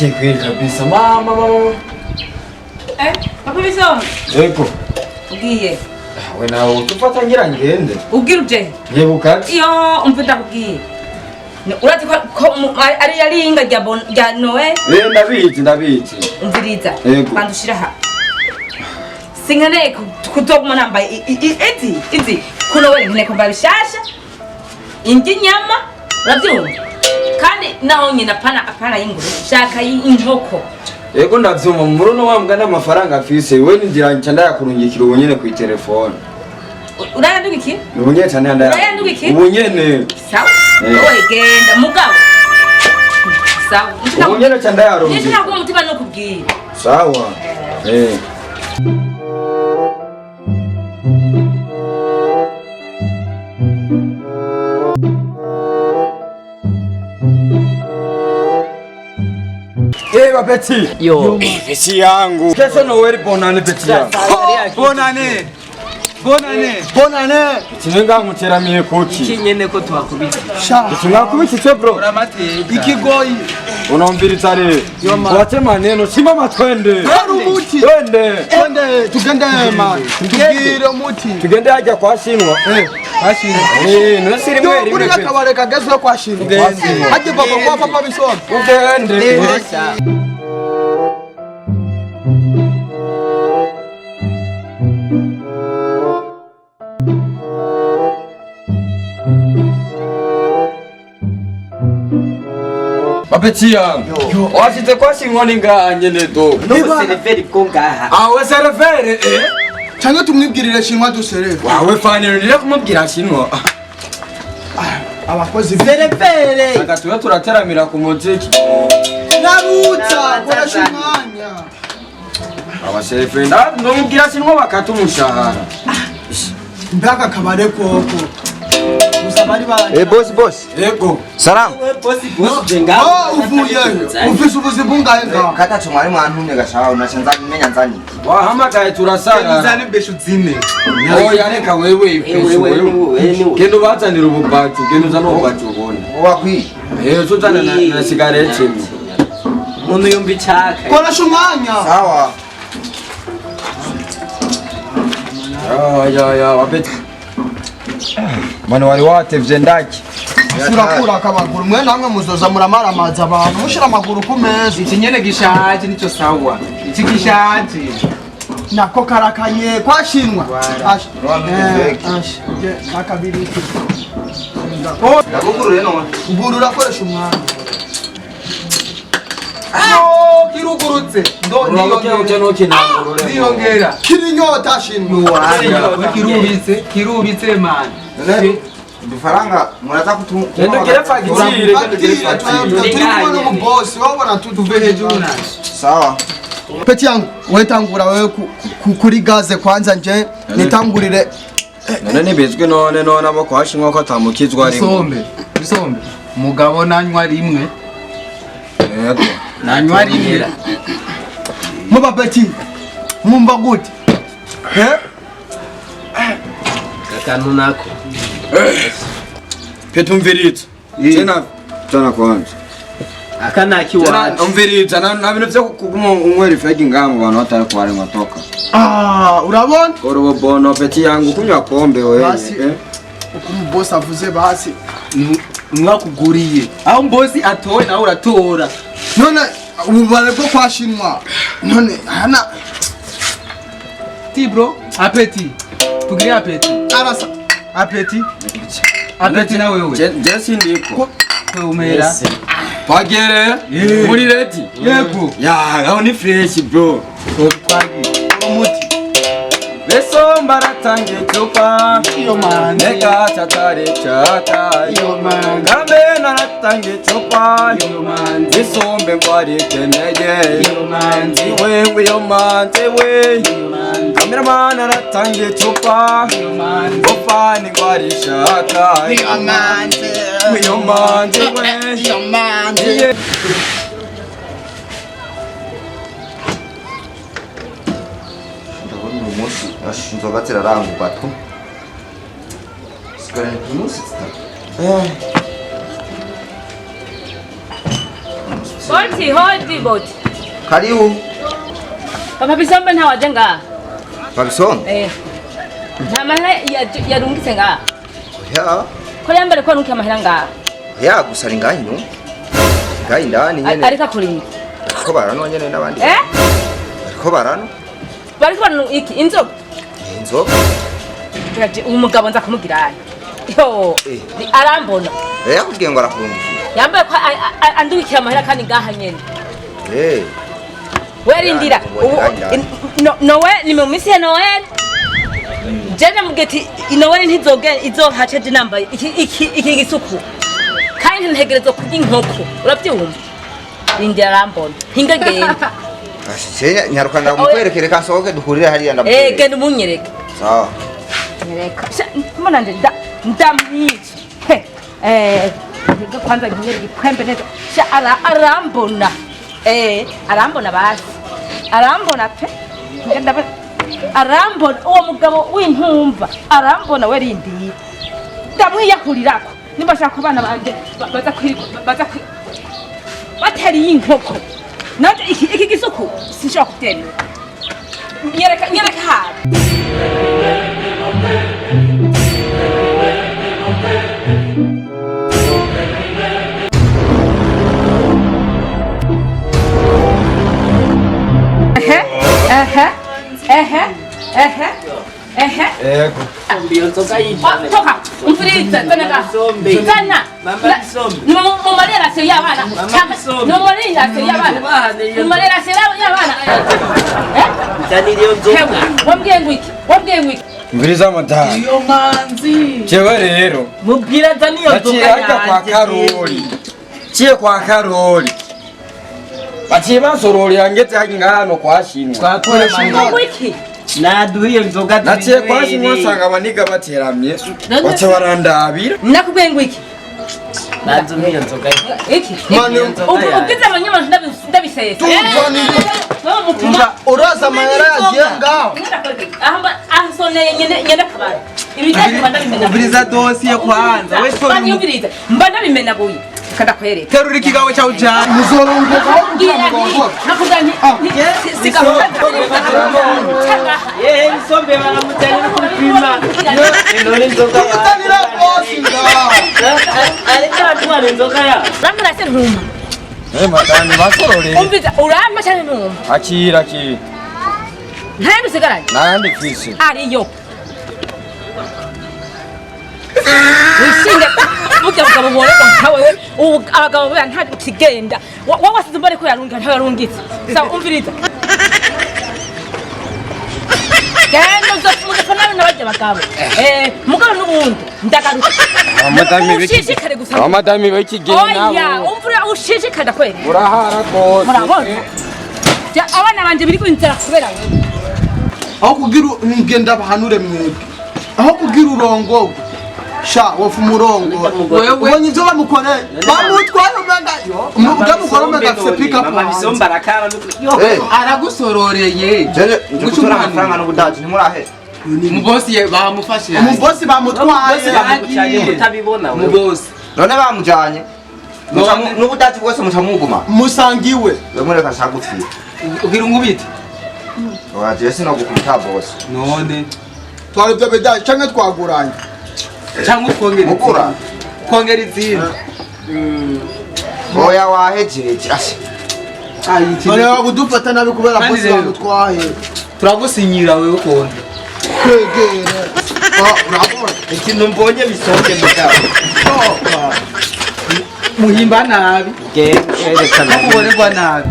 Nasikia kweli kabisa. Mama. Papa Bisom. Yego. Ugiye. We nawe utufata ngira ngende. Ugira uje. Yebuka. Iyo umfita kugiye. Urati ko ari yari inga rya Noe. Ndabizi. Umviriza. Yego. Bandushira ha. Singane kutoguma nambaye izi kuno we nteko mbabishasha. Indi nyama. Uravyumva? Kandi naho nyina apana y'inguru. Shaka y'inkoko. Yego ndavyumva muruno wambwa n'amafaranga afise we ndira nca yakurungikira ubunyene ku telefone. Urayanduka iki? Ubunyene cyane ndaya. Urayanduka iki? Ubunyene. Sawa. Oye genda mugabo. Sawa. Ubunyene cyane ndayarungikira. Nishaka ko umutima no kubwira. Sawa. Beti. Yo. Beti yangu. Kesho Noel bonane beti yangu. Bonane. Tinenga muteramiye kuki. Iki nyene ko twakubita. Tinga kubitse bro. Uramateka. Ikigoyi. Unaombiriza re. Wate maneno simama twende. Twende. Tugende man. Tugire muti. Tugende haja kwa Shinwa. Kwashinwa. Nusiri mweri. Uri akabare kagezwe kwa Shinwa. Haje baba kwa Papa Bisom. Ugende. Bapeti yangu. Washite kwa Shinwa ninga nyene do. Sereveri ko ngaha. Awe sereveri Cyangwa tumwibwirire Shinwa dusereve. Wawe faniro nire kumubwira Shinwa. Abakozi Sereveri. Saka tuwe turateramira ku muziki. Narutsa kora Shinwanya. Aba sereveri ndamubwira Shinwa bakata umushahara. Mbaka kabare koko. Musabari bana. Boss. Yego. Salam. Bosi jenga. Uvuye. Ufise ubuzi bungahe nga? Kata tumwari mwantumye gashaho nacenza kumenya nzani. Wahamagaye turasara. Nzane besho zine. Oya reka wewe. Genda ubazanira ububati, genda uzana ububati ubone. Wakwi. Tuzana na sigareti. Umuntu yumva icyaka. Kora Shinwanya. Sawa. Ya wapeti. Mwana wari watevye ndaki. Surakura akabaguru mwe namwe muzoza muramara amazi abantu mushira amaguru ku meza. Iki nyene gishaje nico sawa. Iki gishaje. Nako karakanye kwa Shinwa. Nakabiri. Ndakuguru reno. Uburu urakoresha umwana. Kirugurutse. Niyongera. Kiri nyota Shinwa. Kirubitse man. Dufaranga muraza kutu. Genda ugere fagitire, Turi mu boss wabona tuve hejuru na. Sawa. Peti yangu wetangura wewe kuri gaze kwanza nje nitangurire. None nibizwe none abo kwa Shinwa ko atamukizwa ari. Bisombe. Mugabo nanywa rimwe. Yego. Nanywa rimwe. Muba peti. Mumba gute? Akantu nako. Petumviriza. Tena kwanza. Akana kiwa. Umviriza na bintu byo kuguma unywera ifegi ngamu bantu batari kware ngotoka. Urabona? Orobo bono peti yangu kunywa pombe wewe. Ukum boss avuze basi. Mwakuguriye. Aho mbozi atowe nawe uratora. None ubare bwo kwa Shinwa. None hana Tibro, apeti. Tugire apeti. arasa. Apeti. Apeti na wewe. Jesi ndiko. Umera. Pagere. Muri ready. Yego. Ya, aho ni fresh bro. Twagi. Umuti. Beso mbaratange chopa. Iyo man. Neka chatare chata. Iyo man. Kambe naratange chopa. Iyo man. Beso mbengwari keneye. Iyo man. Wewe yo man, we. Iyo man. Cameraman naratange chopa. Iyo man. Ofani ngwari shata. Iyo man. Yo man, we. Iyo man. inzoga ziraranguka tu sigaranye ku munsi zitatu Boti, hodi boti. Karibu. Papa Bisombe ntawaje nga. Babison. Nta mahera yarungitse nga. Ya. Ko yambere ko nunke amahera nga. Ya gusara inganyu. Ngai ndani nyene. Arika kuri. Ko barano nyene nabandi. Ko barano. Bariko barano iki inzoga. Inzoga. Tati umugabo nza kumugira. Yo. Arambona. Yakubwiye ngo arakurungikira. Yambaye ko andubikira amahera kandi ngaha nyene. Werindira. Nowe ni mu misi ya Noel. Jana mugeti Noel ntizoge izohace je nambaye iki gisuku. Kandi ntegerezo kurya inkoko. Urabyumva? Indira arambona. Hinga genda. Ashe nyarukanda mukwerekere kansohoke duhurire hariya ndabwo. Genda umunyereke. Sawa. Nyereka. Mbona ndamwica. Kwanza nyereke kwembe neza. Arambona. Arambona basi. Arambona pe. Ngenda arambona uwo mugabo w'intumva. Arambona werindi. Ndamwiyakurirako. Nimba shaka abana banje baza batari inkoko. Nanje iki gisuku sinshaka kutera. Nyereka ha. Toka, umfiriza, tena Sana. Mu marera se y'abana. No marera se y'abana. Mu marera se y'abana. Daniriyo nzoga. Wambwiye ngwiki. Mviriza madamu. Iyo manzi. Jewe rero. Mubwira Daniyo nzoga Baciye kwa Karoli. Ciye kwa Karoli. Baciye basororera ngeze hano kwa Shinwa. Twakoresha Ngwiki. Naduhiye nzoga. Naciye kwa Shinwa sanga abaniga bateramye. Bace barandabira. Nakubwiye ngwiki. Naduhiye nzoga. Iki. Ugize amanyama ndabisesa. Umva uraza amahera yagiye ngaho. Ahasoneye nyene kabara. Ibijyanye ndabimena. Ubiriza dosiye kwanza. We so Banyumviriza. Mba ndabimena buyi. Kada kwereka. terura ikigawe cyawe cyane. Muzorongoka aho kugira ngo nakugani. Sigahora. Isombe baramutana no kupima. None nzoga. kutanira bosi ngaho. Areka atwara inzoga ya. Ramura se ntuma. Madamu basororera. Umviza uramba cyane ntuma. Akira. Ntaye bisigaraye. Nandi kwisi. Ariyo. Wishinge buke bugabo bore nkawe abagabo bya nta kigenda wasize mbare ko yarunga nta yarungitse sa umviriza genda uzafuza fanana n'abajya bagabo mugabo n'ubundi ndagaruka ushishikare gusa Madame bakigenda oya umvura ushishikare kwere urahara ko murabona ja abana banje biri kwinzira kubera aho kugira ngenda bahanure mwebwe aho kugira urongo sha wofu murongo ubonye inzo bamukore bamutwaye umanga umugabo mukora umanga sepika Mama Bisombe arakara Aragusororeye. Gucuma amafaranga n'ubudaji ntimurahe. Umubosi bamufashe. umubosi bamutwaye utabibona Umubosi. None bamujanye. N'ubudaji bwose mutamuguma. musangiwe Bamureka shagutfira. Ugira ngubite. Waje sino gukubita boss. None. twari byo bedaje canke twaguranye Cyangwa twongera. Mukura. Twongera izindi. Oya wahejeje. Ashe. none bagudufata nabi kubera bosi bamutwaye Turagusinyira wewe konde. kwegera urabona ikintu mbonye Bisombe mugabo. Muhimba nabi. Gerekana. Kubonerwa nabi.